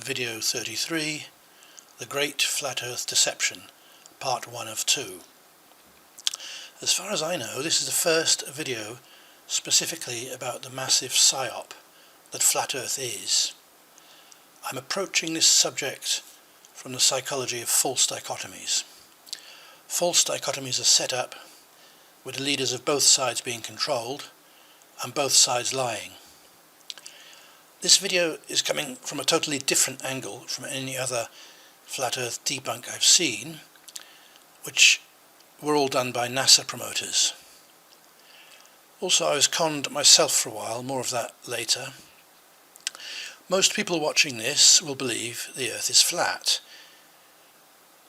Video 33, The Great Flat Earth Deception, Part 1 of 2. As far as I know, this is the first video specifically about the massive psyop that Flat Earth is. I'm approaching this subject from the psychology of false dichotomies. False dichotomies are set up with the leaders of both sides being controlled and both sides lying. This video is coming from a totally different angle from any other Flat Earth debunk I've seen, which were all done by NASA promoters. Also, I was conned myself for a while, more of that later. Most people watching this will believe the Earth is flat.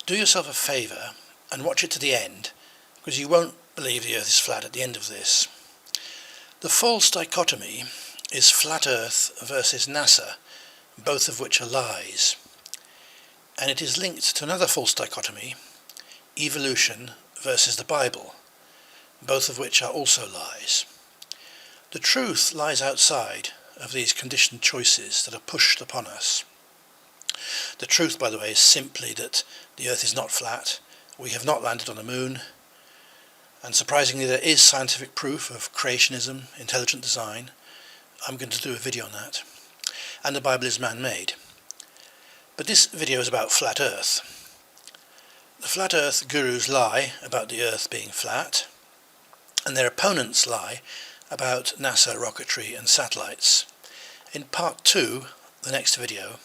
Do yourself a favour and watch it to the end, because you won't believe the Earth is flat at the end of this. The false dichotomy is Flat Earth versus NASA, both of which are lies. And it is linked to another false dichotomy, evolution versus the Bible, both of which are also lies. The truth lies outside of these conditioned choices that are pushed upon us. The truth, by the way, is simply that the Earth is not flat, we have not landed on the moon, and surprisingly there is scientific proof of creationism, intelligent design. I'm going to do a video on that. And the Bible is man-made. But this video is about Flat Earth. The Flat Earth gurus lie about the Earth being flat, and their opponents lie about NASA rocketry and satellites. In part 2, the next video,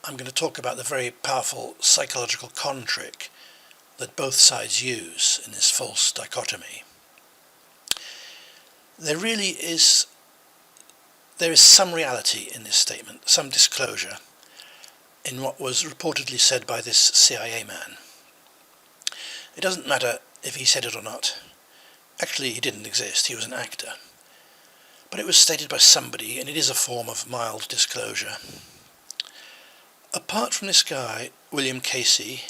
I'm going to talk about the very powerful psychological con trick that both sides use in this false dichotomy. There is some reality in this statement, some disclosure in what was reportedly said by this CIA man. It doesn't matter if he said it or not. Actually, he didn't exist, he was an actor. But it was stated by somebody, and it is a form of mild disclosure. Apart from this guy, William Casey,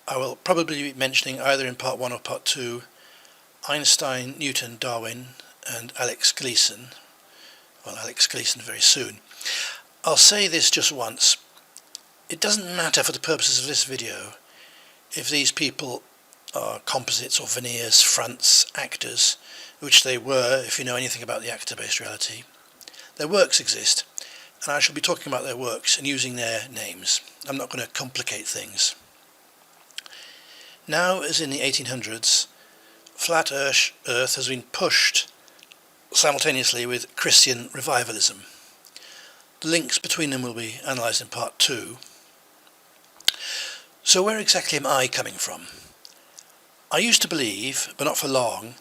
I will probably be mentioning either in part 1 or part 2, Einstein, Newton, Darwin, and Alex Gleason. Well, Alex Gleason very soon. I'll say this just once. It doesn't matter for the purposes of this video if these people are composites or veneers, fronts, actors, which they were if you know anything about the actor-based reality. Their works exist, and I shall be talking about their works and using their names. I'm not going to complicate things. Now, as in the 1800s, Flat Earth has been pushed simultaneously with Christian revivalism. The links between them will be analysed in part 2. So where exactly am I coming from? I used to believe, but not for long,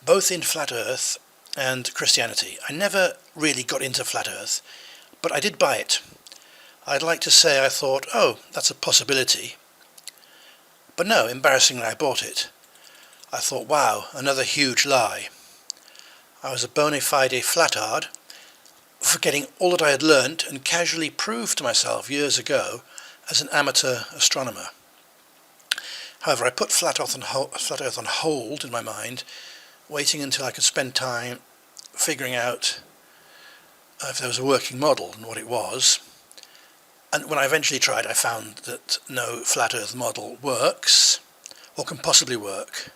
both in Flat Earth and Christianity. I never really got into Flat Earth, but I did buy it. I'd like to say I thought, oh, that's a possibility. But no, embarrassingly I bought it. I thought, wow, another huge lie. I was a bona fide flatard, forgetting all that I had learnt and casually proved to myself years ago as an amateur astronomer. However, I put Flat Earth on hold in my mind, waiting until I could spend time figuring out if there was a working model and what it was. And when I eventually tried, I found that no Flat Earth model works, or can possibly work.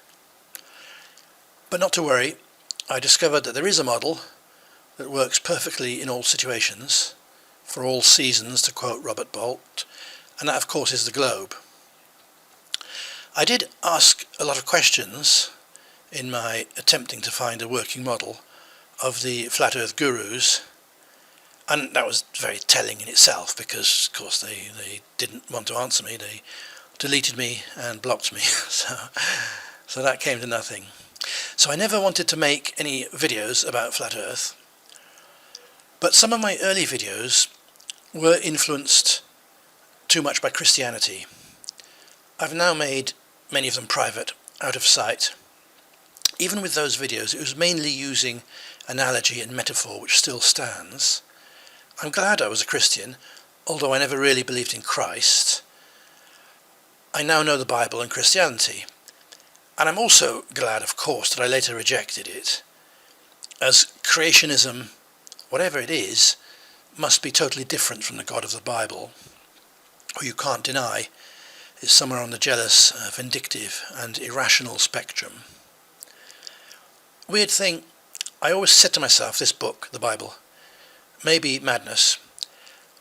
But not to worry, I discovered that there is a model that works perfectly in all situations, for all seasons, to quote Robert Bolt, and that of course is the globe. I did ask a lot of questions in my attempting to find a working model of the Flat Earth gurus, and that was very telling in itself because of course they didn't want to answer me. They deleted me and blocked me, so that came to nothing. So I never wanted to make any videos about Flat Earth, but some of my early videos were influenced too much by Christianity. I've now made many of them private, out of sight. Even with those videos, it was mainly using analogy and metaphor, which still stands. I'm glad I was a Christian, although I never really believed in Christ. I now know the Bible and Christianity. And I'm also glad, of course, that I later rejected it, as creationism, whatever it is, must be totally different from the God of the Bible, who you can't deny is somewhere on the jealous, vindictive and irrational spectrum. Weird thing, I always said to myself, this book, the Bible, may be madness,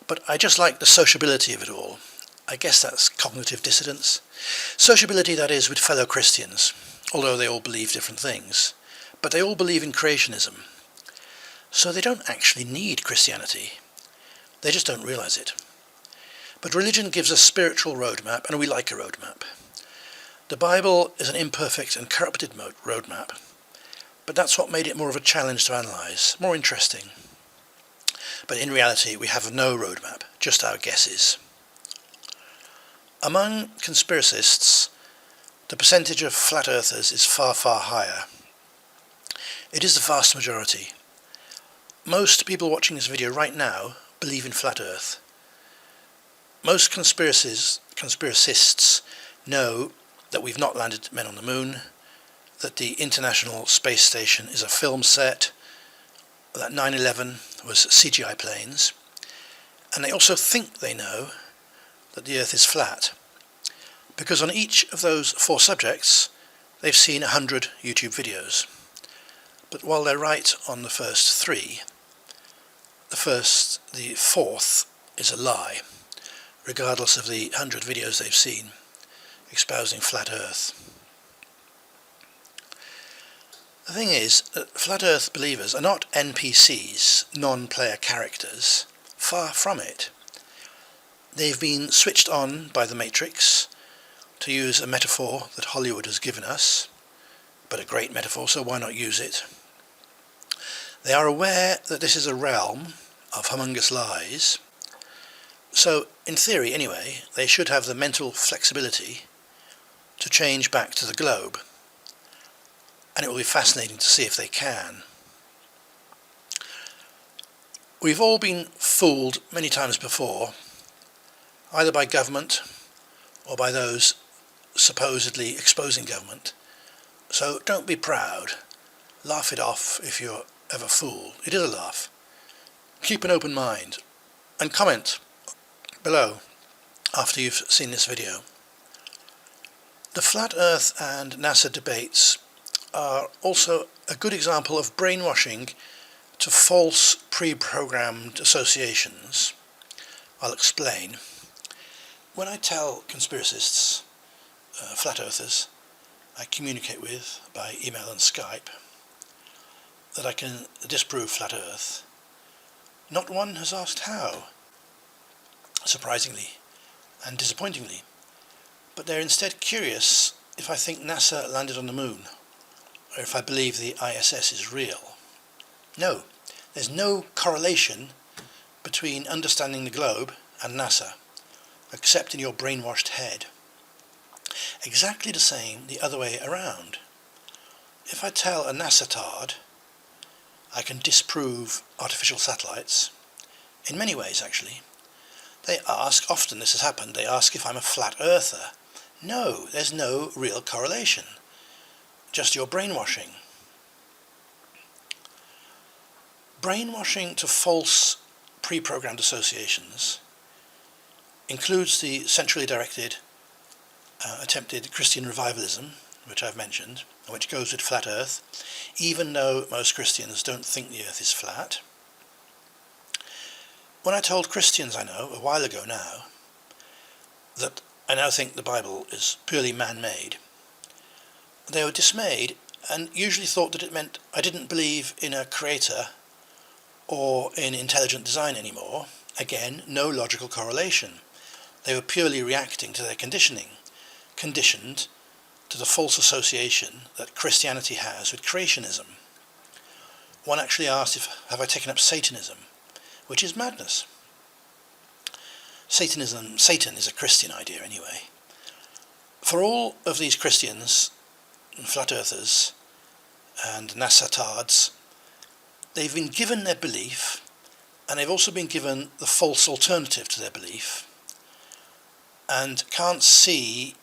but I just like the sociability of it all. I guess that's cognitive dissonance. Sociability, that is, with fellow Christians, although they all believe different things. But they all believe in creationism. So they don't actually need Christianity. They just don't realize it. But religion gives a spiritual roadmap, and we like a roadmap. The Bible is an imperfect and corrupted roadmap, but that's what made it more of a challenge to analyse, more interesting. But in reality, we have no roadmap, just our guesses. Among conspiracists, the percentage of flat earthers is far, far higher. It is the vast majority. Most people watching this video right now believe in flat earth. Most conspiracists know that we've not landed men on the moon, that the International Space Station is a film set, that 9/11 was CGI planes, and they also think they know that the earth is flat, because on each of those 4 subjects they've seen 100 YouTube videos. But while they're right on the first 3, the 4th is a lie, regardless of the 100 videos they've seen espousing flat earth. The thing is that flat earth believers are not NPCs, non-player characters. Far from it. They've been switched on by the Matrix, to use a metaphor that Hollywood has given us, but a great metaphor, so why not use it? They are aware that this is a realm of humongous lies, so in theory anyway, they should have the mental flexibility to change back to the globe, and it will be fascinating to see if they can. We've all been fooled many times before, either by government or by those supposedly exposing government. So don't be proud. Laugh it off if you're ever fooled. It is a laugh. Keep an open mind and comment below after you've seen this video. The Flat Earth and NASA debates are also a good example of brainwashing to false pre-programmed associations. I'll explain. When I tell conspiracists, flat earthers, I communicate with by email and Skype, that I can disprove flat earth, not one has asked how, surprisingly and disappointingly, but they're instead curious if I think NASA landed on the moon, or if I believe the ISS is real. No, there's no correlation between understanding the globe and NASA, except in your brainwashed head. Exactly the same the other way around. If I tell a NASA tard I can disprove artificial satellites, in many ways actually, they ask, often this has happened, they ask if I'm a flat earther. No, there's no real correlation, just your brainwashing. Brainwashing to false pre-programmed associations includes the centrally directed attempted Christian revivalism, which I've mentioned, and which goes with flat earth, even though most Christians don't think the earth is flat. When I told Christians I know, a while ago now, that I now think the Bible is purely man-made, they were dismayed and usually thought that it meant I didn't believe in a creator or in intelligent design anymore. Again, no logical correlation. They were purely reacting to their conditioned to the false association that Christianity has with creationism. One actually asked have I taken up Satanism, which is madness. Satan is a Christian idea anyway. For all of these Christians, flat earthers and NASA tards, they've been given their belief, and they've also been given the false alternative to their belief, and can't see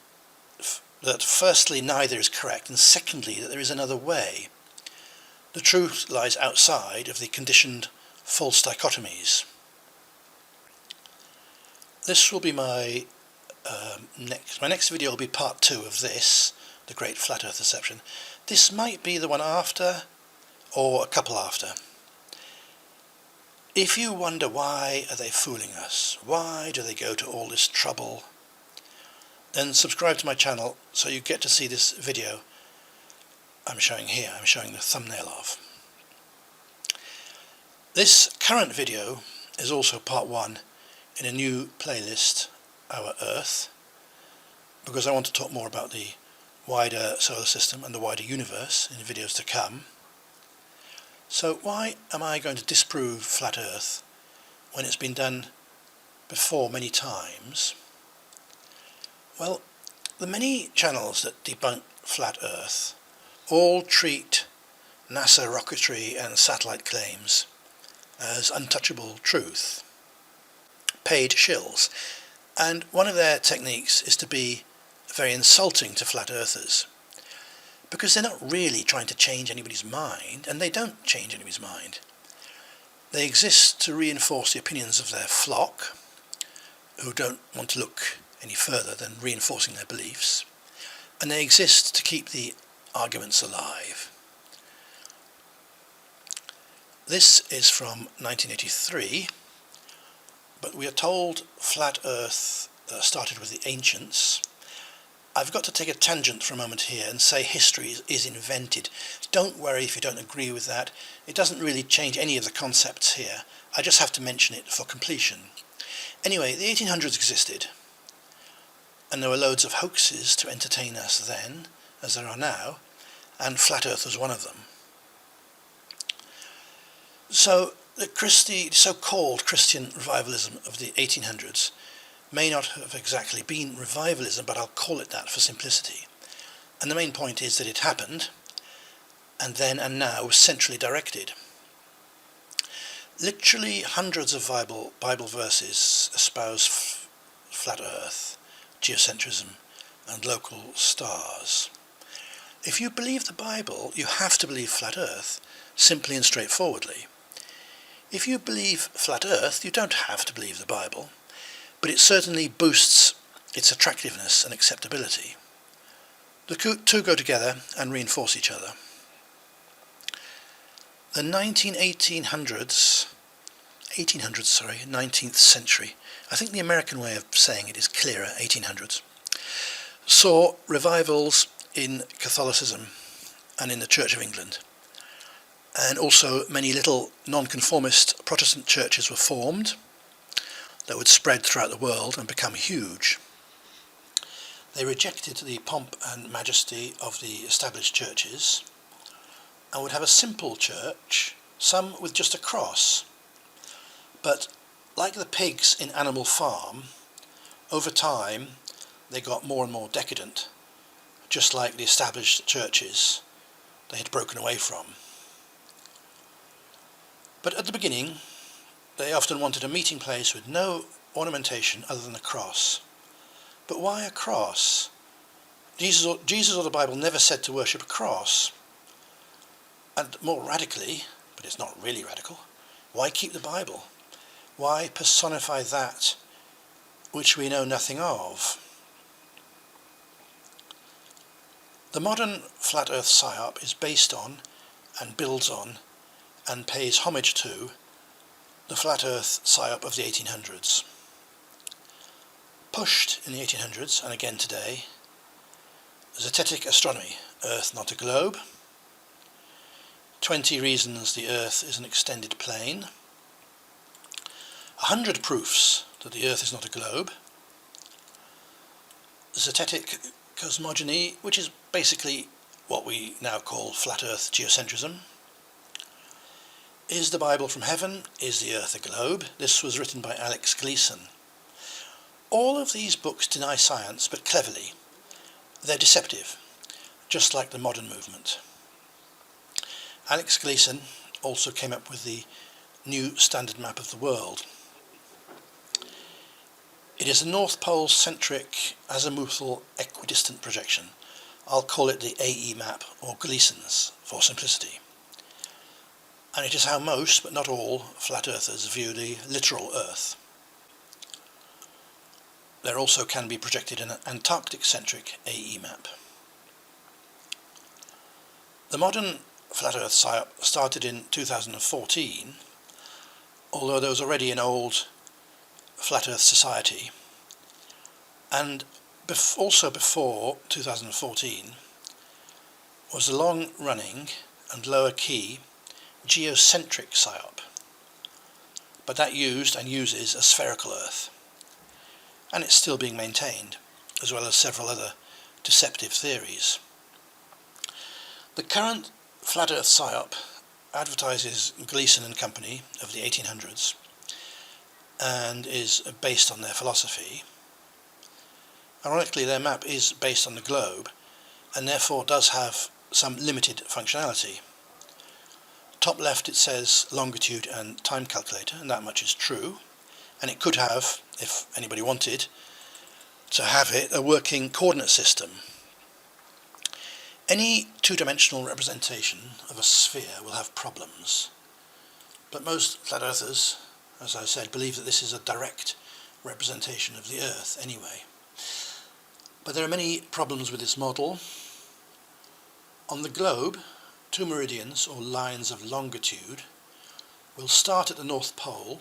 that firstly neither is correct, and secondly that there is another way. The truth lies outside of the conditioned false dichotomies. this will be my next video will be part 2 of this, the Great Flat Earth Deception. This might be the one after, or a couple after. If you wonder why are they fooling us, why do they go to all this trouble, then subscribe to my channel so you get to see this video I'm showing here, I'm showing the thumbnail of. This current video is also part 1 in a new playlist, Our Earth, because I want to talk more about the wider solar system and the wider universe in videos to come. So why am I going to disprove flat Earth when it's been done before many times? Well, the many channels that debunk flat Earth all treat NASA rocketry and satellite claims as untouchable truth, paid shills, and one of their techniques is to be very insulting to flat earthers, because they're not really trying to change anybody's mind, and they don't change anybody's mind. They exist to reinforce the opinions of their flock, who don't want to look any further than reinforcing their beliefs, and they exist to keep the arguments alive. This is from 1983, but we are told flat Earth started with the ancients. I've got to take a tangent for a moment here and say history is invented. Don't worry if you don't agree with that. It doesn't really change any of the concepts here. I just have to mention it for completion. Anyway, the 1800s existed, and there were loads of hoaxes to entertain us then, as there are now, and flat Earth was one of them. So the so-called Christian revivalism of the 1800s may not have exactly been revivalism, but I'll call it that for simplicity. And the main point is that it happened, and then and now was centrally directed. Literally hundreds of Bible verses espouse flat Earth, geocentrism, and local stars. If you believe the Bible, you have to believe flat Earth, simply and straightforwardly. If you believe flat Earth, you don't have to believe the Bible, but it certainly boosts its attractiveness and acceptability. The two go together and reinforce each other. The 19th century, I think the American way of saying it is clearer, 1800s, saw revivals in Catholicism and in the Church of England. And also many little nonconformist Protestant churches were formed that would spread throughout the world and become huge. They rejected the pomp and majesty of the established churches and would have a simple church, some with just a cross. But like the pigs in Animal Farm, over time they got more and more decadent, just like the established churches they had broken away from. But at the beginning, they often wanted a meeting place with no ornamentation other than a cross. But why a cross? Jesus or the Bible never said to worship a cross. And more radically, but it's not really radical, why keep the Bible? Why personify that which we know nothing of? The modern flat Earth psyop is based on and builds on and pays homage to the flat Earth psyop of the 1800s. Pushed in the 1800s and again today, zetetic astronomy, Earth not a globe, 20 reasons the Earth is an extended plane, 100 proofs that the Earth is not a globe, zetetic cosmogony, which is basically what we now call flat Earth geocentrism, Is the Bible from Heaven? Is the Earth a Globe? This was written by Alex Gleason. All of these books deny science, but cleverly. They're deceptive, just like the modern movement. Alex Gleason also came up with the new standard map of the world. It is a North Pole centric azimuthal equidistant projection. I'll call it the AE map, or Gleason's, for simplicity. And it is how most, but not all, flat earthers view the literal Earth. there also can be projected an Antarctic-centric AE map. The modern Flat Earth PSYOP started in 2014, although there was already an old Flat Earth Society, and also before 2014 was the long-running and lower-key geocentric PSYOP, but that used and uses a spherical Earth, and it's still being maintained, as well as several other deceptive theories. The current Flat Earth PSYOP advertises Gleason and Company of the 1800s and is based on their philosophy. Ironically, their map is based on the globe and therefore does have some limited functionality. Top left it says longitude and time calculator, and that much is true, and it could have, if anybody wanted to have it, a working coordinate system. Any two-dimensional representation of a sphere will have problems, but most flat earthers, as I said, believe that this is a direct representation of the Earth anyway. But there are many problems with this model. On the globe, two meridians or lines of longitude will start at the North Pole,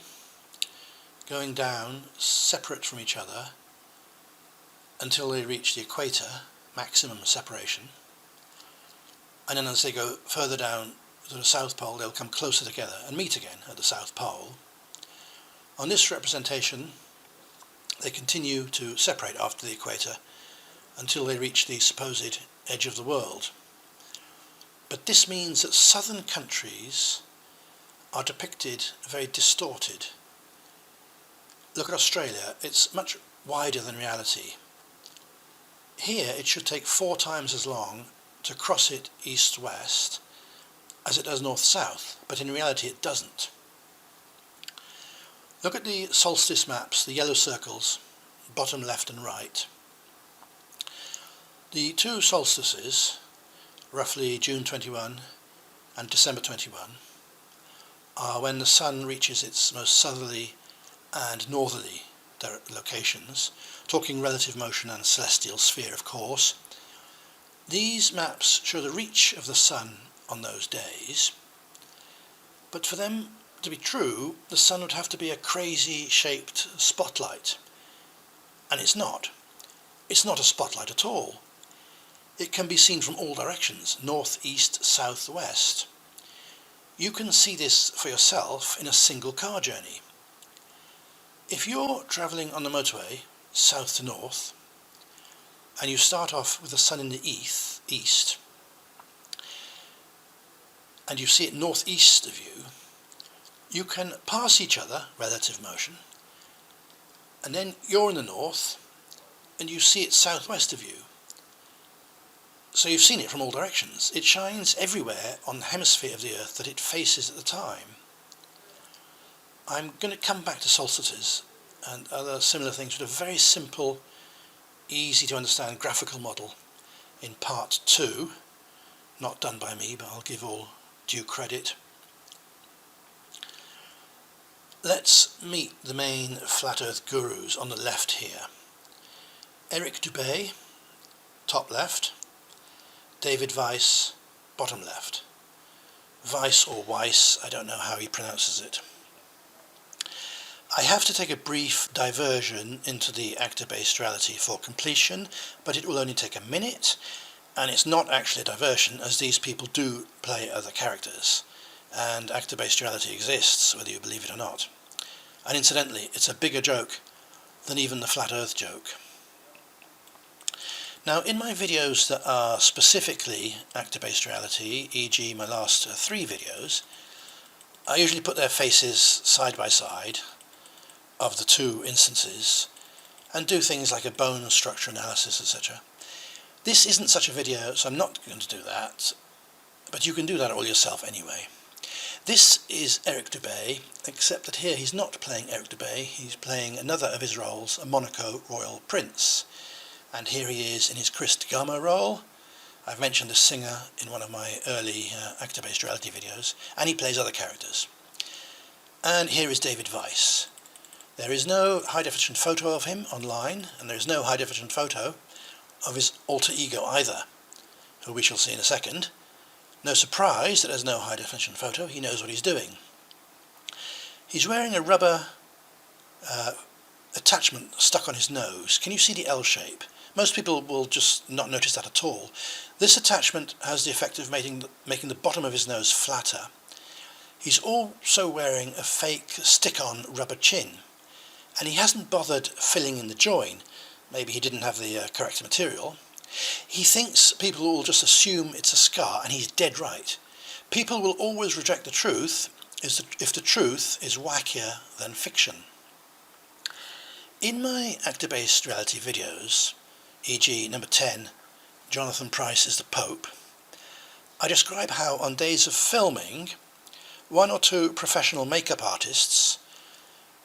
going down separate from each other until they reach the equator, maximum separation. And then as they go further down to the South Pole, they'll come closer together and meet again at the South Pole. On this representation, they continue to separate after the equator until they reach the supposed edge of the world. But this means that southern countries are depicted very distorted. Look at Australia, it's much wider than reality. Here it should take 4 times as long to cross it east-west as it does north-south, but in reality it doesn't. Look at the solstice maps, the yellow circles, bottom left and right. The two solstices, roughly June 21 and December 21, are when the sun reaches its most southerly and northerly locations, talking relative motion and celestial sphere of course. These maps show the reach of the sun on those days, but for them to be true, the sun would have to be a crazy shaped spotlight, and it's not. It's not a spotlight at all. It can be seen from all directions, north, east, south, west. You can see this for yourself in a single car journey. If you're travelling on the motorway, south to north, and you start off with the sun in the east, and you see it northeast of you, you can pass each other, relative motion, and then you're in the north, and you see it southwest of you. So you've seen it from all directions. It shines everywhere on the hemisphere of the Earth that it faces at the time. I'm going to come back to solstices and other similar things with a very simple, easy to understand graphical model in part 2, not done by me, but I'll give all due credit. Let's meet the main flat earth gurus on the left here. Eric Dubay, top left, David Weiss, bottom left. Weiss or Weiss, I don't know how he pronounces it. I have to take a brief diversion into the actor-based reality for completion, but it will only take a minute, and it's not actually a diversion as these people do play other characters, and actor-based reality exists whether you believe it or not. And incidentally, it's a bigger joke than even the flat earth joke. Now, in my videos that are specifically actor-based reality, e.g. my last 3 videos, I usually put their faces side by side of the 2 instances and do things like a bone structure analysis, etc. This isn't such a video, so I'm not going to do that, but you can do that all yourself anyway. This is Eric Dubay, except that here he's not playing Eric Dubay, he's playing another of his roles, a Monaco royal prince. And here he is in his Chris Gama role. I've mentioned a singer in one of my early actor-based reality videos, and he plays other characters. And here is David Weiss, There is no high-definition photo of him online, and there is no high-definition photo of his alter ego either, who we shall see in a second. No surprise that there's no high-definition photo, he knows what he's doing. He's wearing a rubber attachment stuck on his nose. Can you see the L shape? Most people will just not notice that at all. This attachment has the effect of making the bottom of his nose flatter. He's also wearing a fake stick-on rubber chin, and he hasn't bothered filling in the join. Maybe he didn't have the correct material. He thinks people will just assume it's a scar, and he's dead right. People will always reject the truth if the truth is wackier than fiction. In my actor-based reality videos, e.g. number 10, Jonathan Pryce is the Pope, I describe how on days of filming, one or two professional makeup artists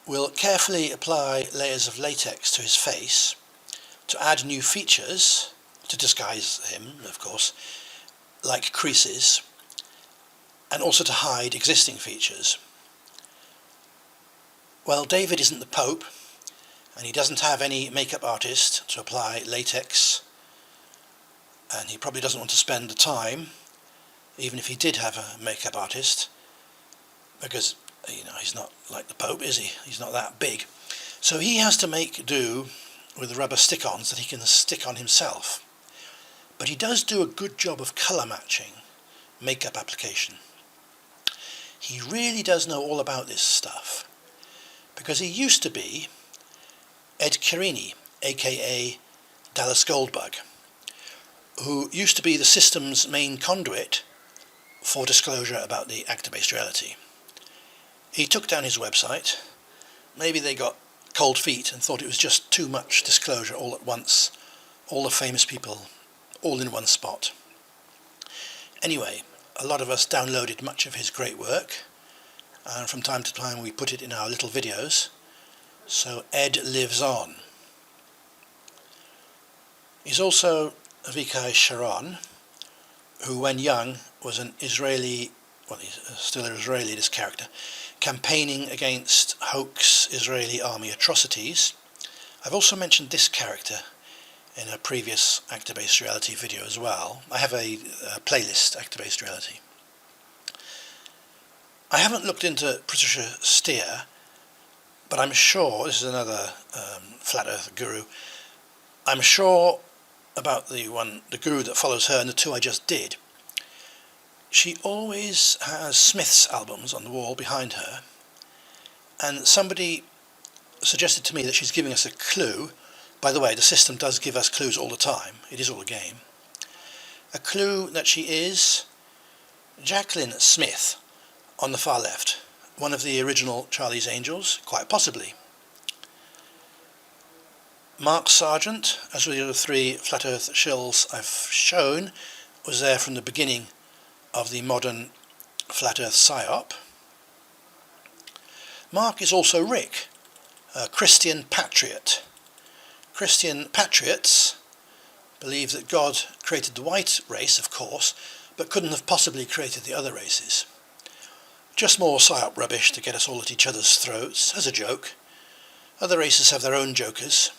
will carefully apply layers of latex to his face to add new features, to disguise him, of course, like creases, and also to hide existing features. Well, David isn't the Pope, and he doesn't have any makeup artist to apply latex, and he probably doesn't want to spend the time, even if he did have a makeup artist, because he's not like the Pope, is he? He's not that big. So he has to make do with the rubber stick-ons that he can stick on himself. But he does do a good job of colour matching makeup application. He really does know all about this stuff, because he used to be Ed Carini, aka Dallas Goldbug, who used to be the system's main conduit for disclosure about the actor-based reality. He took down his website. Maybe they got cold feet and thought it was just too much disclosure all at once, all the famous people all in one spot. Anyway, a lot of us downloaded much of his great work, and from time to time we put it in our little videos. So Ed lives on. He's also Avikai Sharon, who when young was an Israeli, well, he's still an Israeli, this character, campaigning against hoax Israeli army atrocities. I've also mentioned this character in a previous actor-based reality video as well. I have a playlist, actor-based reality. I haven't looked into Patricia Steer, but I'm sure, this is another flat earth guru, I'm sure about the guru that follows her and the two I just did. She always has Smith's albums on the wall behind her, and somebody suggested to me that she's giving us a clue. By the way, the system does give us clues all the time, it is all a game. A clue that she is Jacqueline Smith on the far left, one of the original Charlie's Angels, quite possibly. Mark Sargent, as with the other three flat earth shills I've shown, was there from the beginning of the modern flat earth psyop. Mark is also Rick, a Christian patriot. Christian patriots believe that God created the white race, of course, but couldn't have possibly created the other races. Just more psyop rubbish to get us all at each other's throats, as a joke. Other races have their own jokers,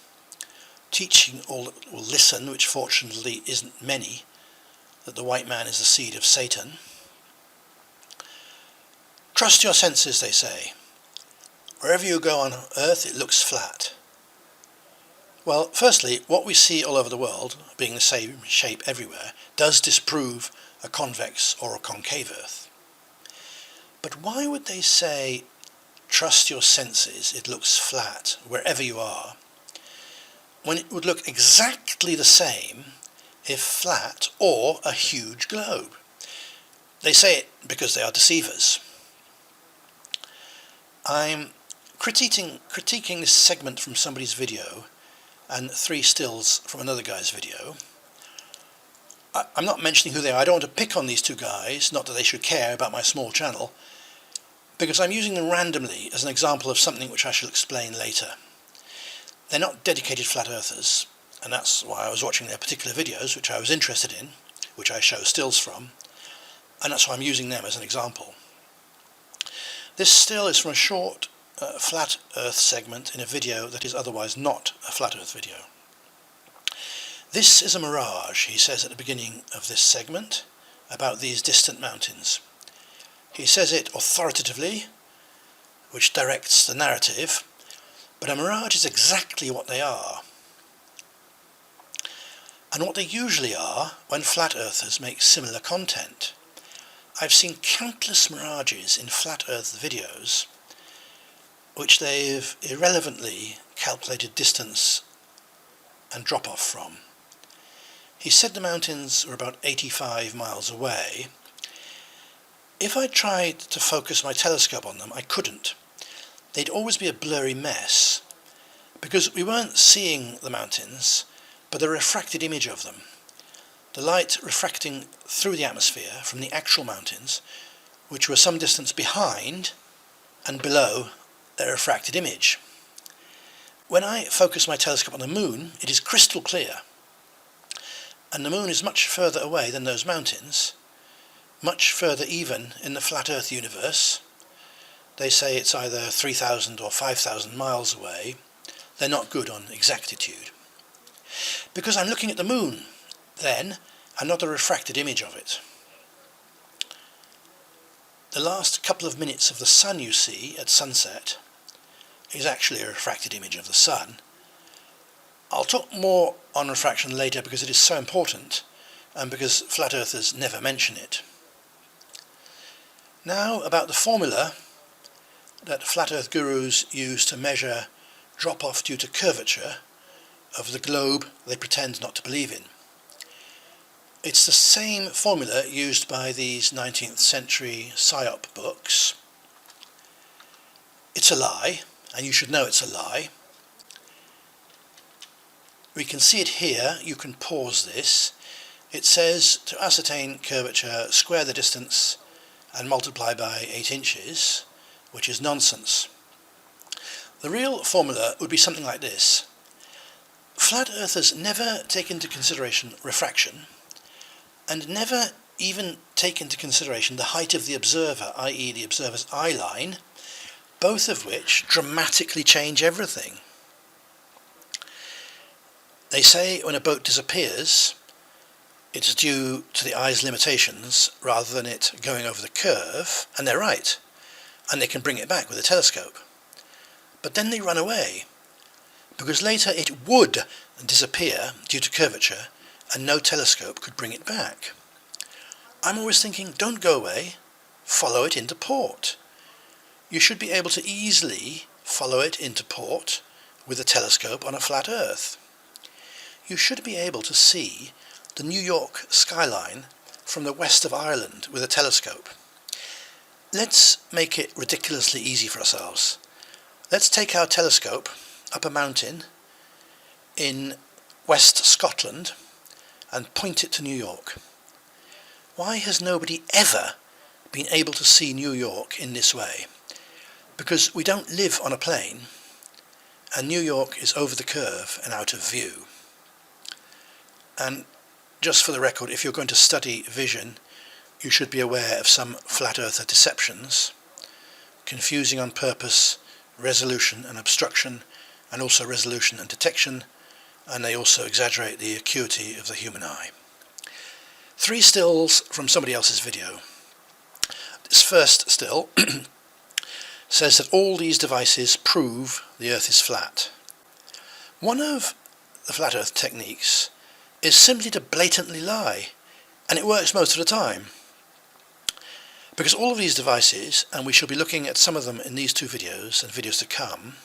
teaching all that will listen, which fortunately isn't many, that the white man is the seed of Satan. Trust your senses, they say. Wherever you go on Earth, it looks flat. Well, firstly, what we see all over the world, being the same shape everywhere, does disprove a convex or a concave Earth. But why would they say, trust your senses, it looks flat, wherever you are, when it would look exactly the same if flat or a huge globe? They say it because they are deceivers. I'm critiquing this segment from somebody's video and 3 stills from another guy's video. I'm not mentioning who they are. I don't want to pick on these 2 guys, not that they should care about my small channel, because I'm using them randomly as an example of something which I shall explain later. They're not dedicated flat earthers, and that's why I was watching their particular videos, which I was interested in, which I show stills from, and that's why I'm using them as an example. This still is from a short flat earth segment in a video that is otherwise not a flat earth video. This is a mirage, he says at the beginning of this segment about these distant mountains. He says it authoritatively, which directs the narrative, but a mirage is exactly what they are, and what they usually are when flat earthers make similar content. I've seen countless mirages in flat earth videos which they've irrelevantly calculated distance and drop off from. He said the mountains were about 85 miles away. If I tried to focus my telescope on them, I couldn't. They'd always be a blurry mess, because we weren't seeing the mountains, but the refracted image of them. The light refracting through the atmosphere from the actual mountains, which were some distance behind and below their refracted image. When I focus my telescope on the moon, it is crystal clear, and the moon is much further away than those mountains, much further even in the flat earth universe. They say it's either 3,000 or 5,000 miles away. They're not good on exactitude. Because I'm looking at the moon then, and not a refracted image of it. The last couple of minutes of the sun you see at sunset is actually a refracted image of the sun. I'll talk more on refraction later because it is so important, and because flat earthers never mention it. Now about the formula that flat earth gurus use to measure drop-off due to curvature of the globe they pretend not to believe in. It's the same formula used by these 19th century PSYOP books. It's a lie, and you should know it's a lie. We can see it here. You can pause this. It says to ascertain curvature, square the distance and multiply by 8 inches, which is nonsense. The real formula would be something like this. Flat earthers never take into consideration refraction, and never even take into consideration the height of the observer, i.e. the observer's eye line, both of which dramatically change everything. They say when a boat disappears, it's due to the eye's limitations rather than it going over the curve, and they're right, and they can bring it back with a telescope. But then they run away, because later it would disappear due to curvature, and no telescope could bring it back. I'm always thinking, don't go away, follow it into port. You should be able to easily follow it into port with a telescope on a flat earth. You should be able to see the New York skyline from the west of Ireland with a telescope. Let's make it ridiculously easy for ourselves. Let's take our telescope up a mountain in West Scotland and point it to New York. Why has nobody ever been able to see New York in this way? Because we don't live on a plane, and New York is over the curve and out of view. And just for the record, if you're going to study vision, you should be aware of some flat earther deceptions, confusing on purpose resolution and obstruction, and also resolution and detection, and they also exaggerate the acuity of the human eye. 3 stills from somebody else's video. This first still says that all these devices prove the Earth is flat. One of the flat Earth techniques is simply to blatantly lie, and it works most of the time. Because all of these devices, and we shall be looking at some of them in these 2 videos and videos to come,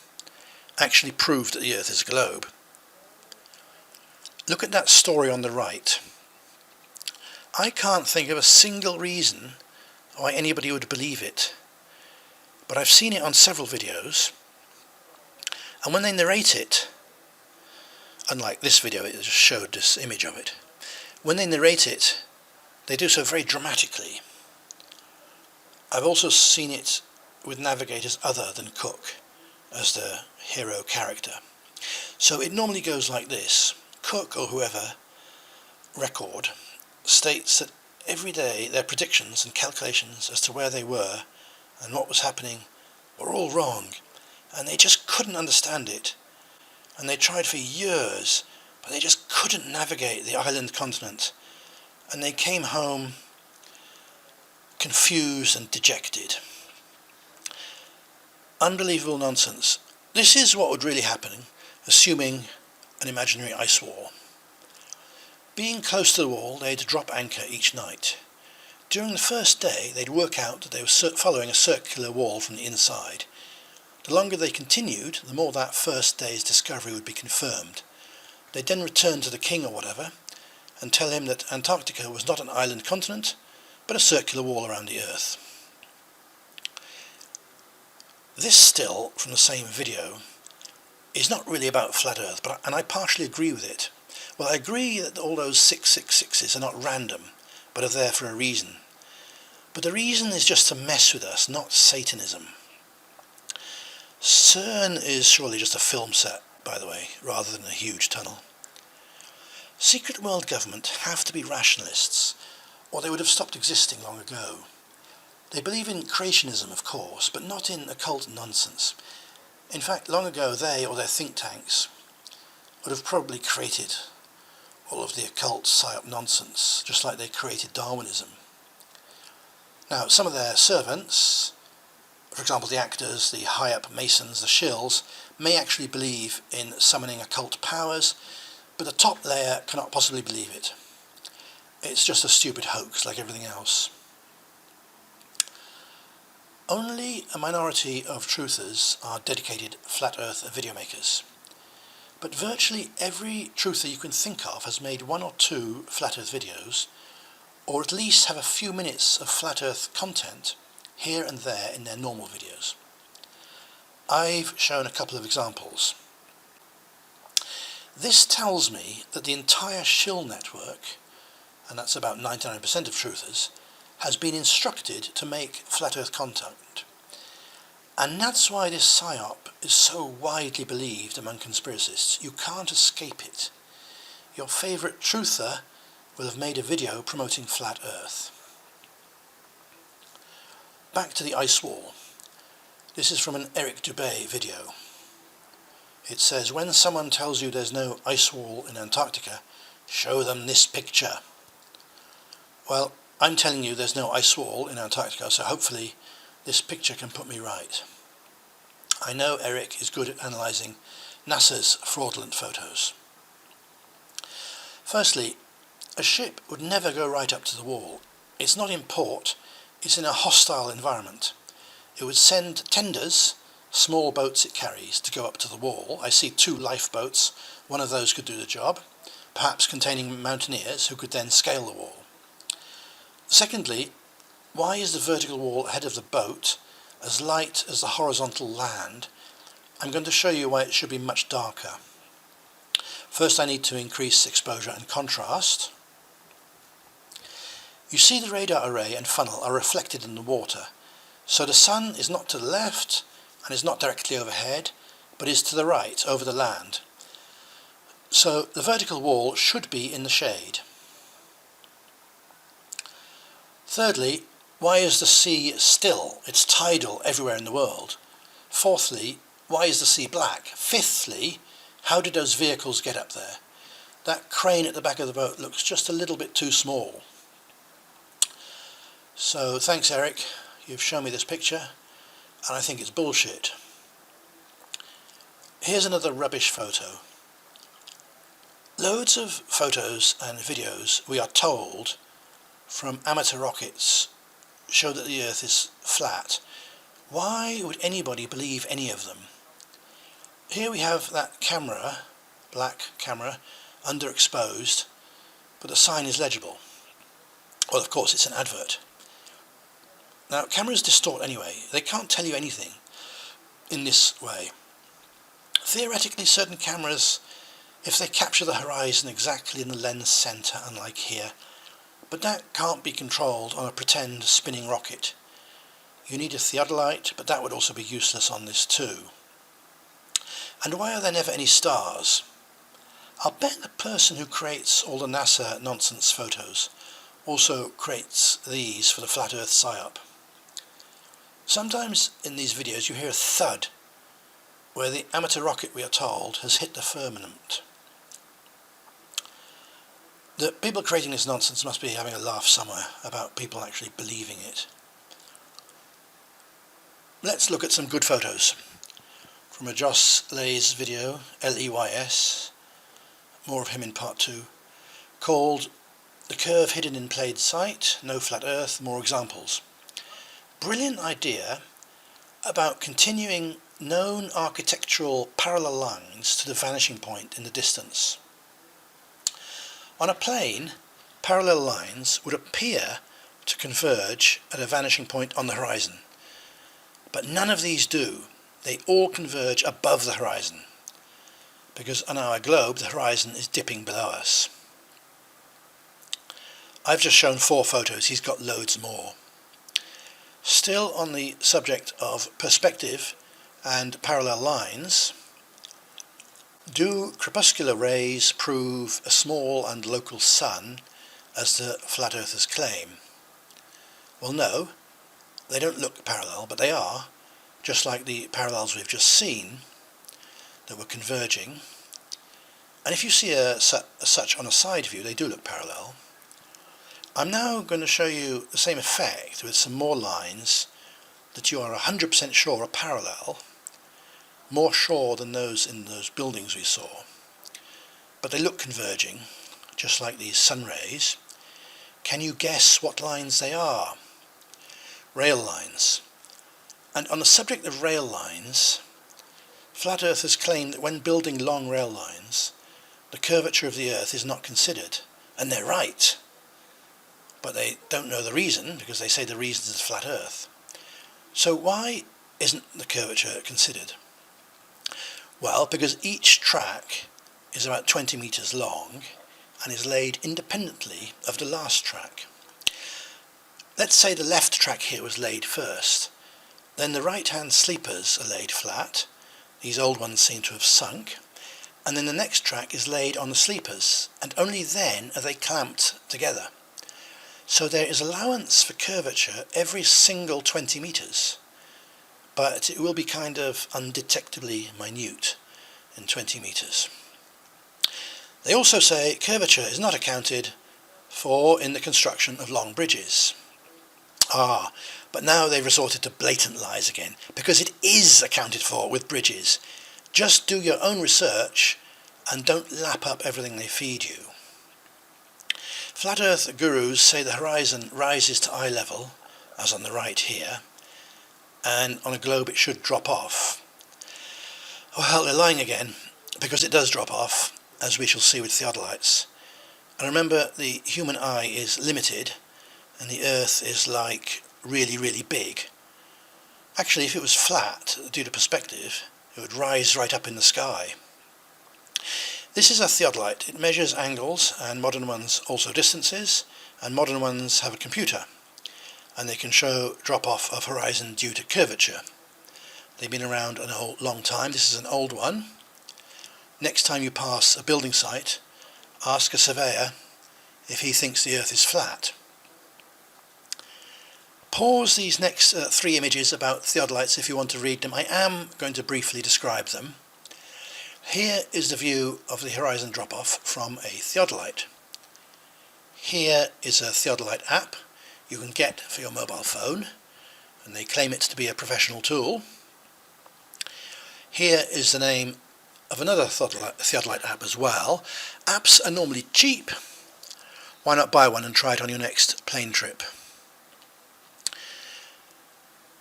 actually prove that the Earth is a globe. Look at that story on the right. I can't think of a single reason why anybody would believe it, but I've seen it on several videos, and when they narrate it, unlike this video, it just showed this image of it, when they narrate it, they do so very dramatically. I've also seen it with navigators other than Cook as the hero character. So it normally goes like this. Cook, or whoever, record, states that every day their predictions and calculations as to where they were and what was happening were all wrong, and they just couldn't understand it, and they tried for years, but they just couldn't navigate the island continent, and they came home confused and dejected. Unbelievable nonsense. This is what would really happen, assuming an imaginary ice wall. Being close to the wall, they'd drop anchor each night. During the first day, they'd work out that they were following a circular wall from the inside. The longer they continued, the more that first day's discovery would be confirmed. They'd then return to the king or whatever, and tell him that Antarctica was not an island continent, but a circular wall around the Earth. This still, from the same video, is not really about flat Earth, and I partially agree with it. Well, I agree that all those 666s are not random, but are there for a reason. But the reason is just to mess with us, not Satanism. CERN is surely just a film set, by the way, rather than a huge tunnel. Secret world government have to be rationalists, or they would have stopped existing long ago. They believe in creationism, of course, but not in occult nonsense. In fact, long ago they, or their think tanks, would have probably created all of the occult psyop nonsense, just like they created Darwinism. Now, some of their servants, for example the actors, the high-up masons, the shills, may actually believe in summoning occult powers, but the top layer cannot possibly believe it. It's just a stupid hoax like everything else. Only a minority of truthers are dedicated flat earth video makers. But virtually every truther you can think of has made one or two flat earth videos, or at least have a few minutes of flat earth content here and there in their normal videos. I've shown a couple of examples. This tells me that the entire shill network, and that's about 99% of truthers, has been instructed to make flat earth content. And that's why this psyop is so widely believed among conspiracists. You can't escape it. Your favourite truther will have made a video promoting flat earth. Back to the ice wall. This is from an Eric Dubay video. It says, when someone tells you there's no ice wall in Antarctica, show them this picture. Well, I'm telling you there's no ice wall in Antarctica, so hopefully this picture can put me right. I know Eric is good at analysing NASA's fraudulent photos. Firstly, a ship would never go right up to the wall. It's not in port, it's in a hostile environment. It would send tenders, small boats it carries, to go up to the wall. I see 2 lifeboats, one of those could do the job, perhaps containing mountaineers who could then scale the wall. Secondly, why is the vertical wall ahead of the boat as light as the horizontal land? I'm going to show you why it should be much darker. First I need to increase exposure and contrast. You see the radar array and funnel are reflected in the water, so the sun is not to the left and is not directly overhead, but is to the right, over the land. So the vertical wall should be in the shade. Thirdly, why is the sea still? It's tidal everywhere in the world. Fourthly, why is the sea black? Fifthly, how did those vehicles get up there? That crane at the back of the boat looks just a little bit too small. So thanks Eric, you've shown me this picture, and I think it's bullshit. Here's another rubbish photo. Loads of photos and videos, we are told, from amateur rockets show that the Earth is flat. Why would anybody believe any of them? Here we have that camera, black camera, underexposed, but the sign is legible. Well, of course, it's an advert. Now, cameras distort anyway. They can't tell you anything in this way. Theoretically, certain cameras, if they capture the horizon exactly in the lens centre, unlike here, but that can't be controlled on a pretend spinning rocket. You need a theodolite, but that would also be useless on this too. And why are there never any stars? I'll bet the person who creates all the NASA nonsense photos also creates these for the flat earth psyop. Sometimes in these videos you hear a thud, where the amateur rocket, we are told, has hit the firmament. The people creating this nonsense must be having a laugh somewhere about people actually believing it. Let's look at some good photos from a Joss Leys video, Leys, more of him in part 2, called The Curve Hidden in Plain Sight, No Flat Earth, More Examples. Brilliant idea about continuing known architectural parallel lines to the vanishing point in the distance. On a plane, parallel lines would appear to converge at a vanishing point on the horizon, but none of these do. They all converge above the horizon, because on our globe the horizon is dipping below us. I've just shown 4 photos, he's got loads more. Still on the subject of perspective and parallel lines, do crepuscular rays prove a small and local sun, as the flat earthers claim? Well, no, they don't look parallel, but they are, just like the parallels we've just seen that were converging. And if you see such on a side view, they do look parallel. I'm now going to show you the same effect with some more lines that you are 100% sure are parallel, more sure than those in those buildings we saw, but they look converging, just like these sun rays. Can you guess what lines they are? Rail lines. And on the subject of rail lines, flat earthers claim that when building long rail lines, the curvature of the earth is not considered, and they're right, but they don't know the reason, because they say the reason is the flat earth. So why isn't the curvature considered? Well, because each track is about 20 meters long and is laid independently of the last track. Let's say the left track here was laid first, then the right hand sleepers are laid flat, these old ones seem to have sunk, and then the next track is laid on the sleepers, and only then are they clamped together. So there is allowance for curvature every single 20 meters. But it will be kind of undetectably minute in 20 meters. They also say curvature is not accounted for in the construction of long bridges. But now they've resorted to blatant lies again, because it is accounted for with bridges. Just do your own research and don't lap up everything they feed you. Flat Earth gurus say the horizon rises to eye level, as on the right here, and on a globe it should drop off. Well, they're lying again, because it does drop off, as we shall see with theodolites. And remember, the human eye is limited, and the Earth is like really, really big. Actually, if it was flat, due to perspective, it would rise right up in the sky. This is a theodolite. It measures angles, and modern ones also distances, and modern ones have a computer, and they can show drop-off of horizon due to curvature. They've been around a long time. This is an old one. Next time you pass a building site, ask a surveyor if he thinks the Earth is flat. Pause these next 3 images about theodolites if you want to read them. I am going to briefly describe them. Here is the view of the horizon drop-off from a theodolite. Here is a theodolite app you can get for your mobile phone, and they claim it to be a professional tool. Here is the name of another theodolite app as well. Apps are normally cheap. Why not buy one and try it on your next plane trip?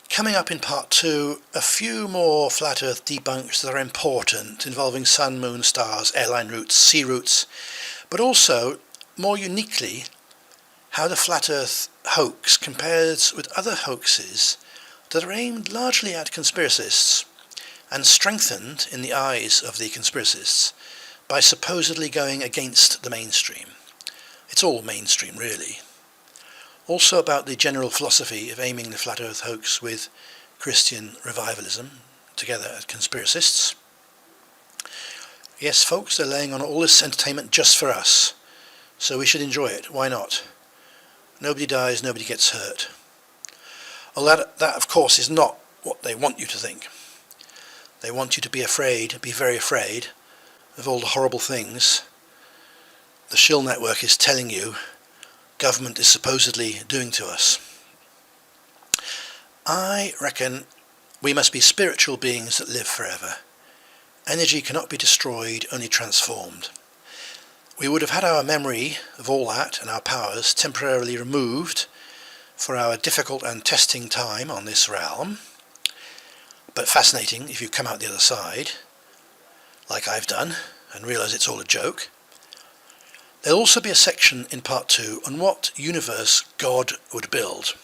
Coming up in part 2, a few more flat earth debunks that are important, involving sun, moon, stars, airline routes, sea routes, but also, more uniquely, how the flat earth hoax compares with other hoaxes that are aimed largely at conspiracists and strengthened in the eyes of the conspiracists by supposedly going against the mainstream. It's all mainstream, really. Also about the general philosophy of aiming the flat earth hoax with Christian revivalism together at conspiracists. Yes, folks, they're laying on all this entertainment just for us, so we should enjoy it. Why not? Nobody dies, nobody gets hurt. Well, that of course is not what they want you to think. They want you to be afraid, be very afraid of all the horrible things the shill network is telling you government is supposedly doing to us. I reckon we must be spiritual beings that live forever. Energy cannot be destroyed, only transformed. We would have had our memory of all that and our powers temporarily removed for our difficult and testing time on this realm, but fascinating if you come out the other side, like I've done, and realise it's all a joke. There'll also be a section in part 2 on what universe God would build.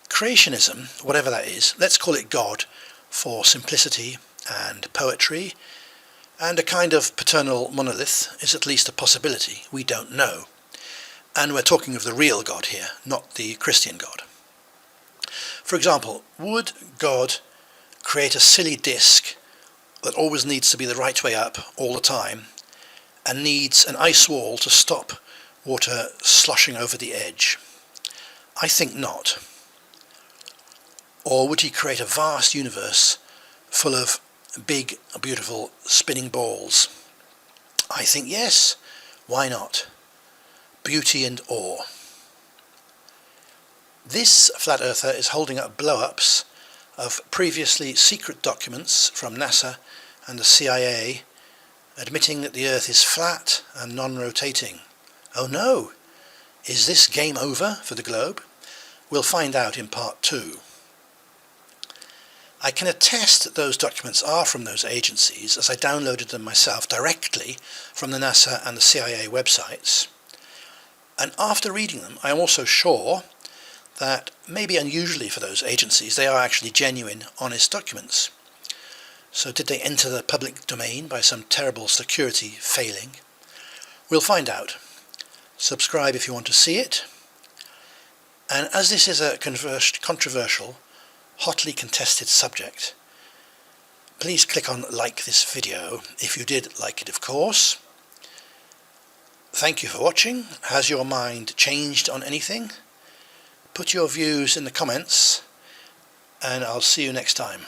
Creationism, whatever that is, let's call it God for simplicity and poetry, and a kind of paternal monolith is at least a possibility. We don't know. And we're talking of the real God here, not the Christian God. For example, would God create a silly disc that always needs to be the right way up all the time and needs an ice wall to stop water sloshing over the edge? I think not. Or would he create a vast universe full of big, beautiful spinning balls? I think yes. Why not? Beauty and awe. This flat earther is holding up blow-ups of previously secret documents from NASA and the CIA admitting that the Earth is flat and non-rotating. Oh no! Is this game over for the globe? We'll find out in part 2. I can attest that those documents are from those agencies, as I downloaded them myself directly from the NASA and the CIA websites. And after reading them, I am also sure that, maybe unusually for those agencies, they are actually genuine, honest documents. So did they enter the public domain by some terrible security failing? We'll find out. Subscribe if you want to see it. And as this is a controversial, hotly contested subject, please click on like this video, if you did like it of course. Thank you for watching. Has your mind changed on anything? Put your views in the comments, and I'll see you next time.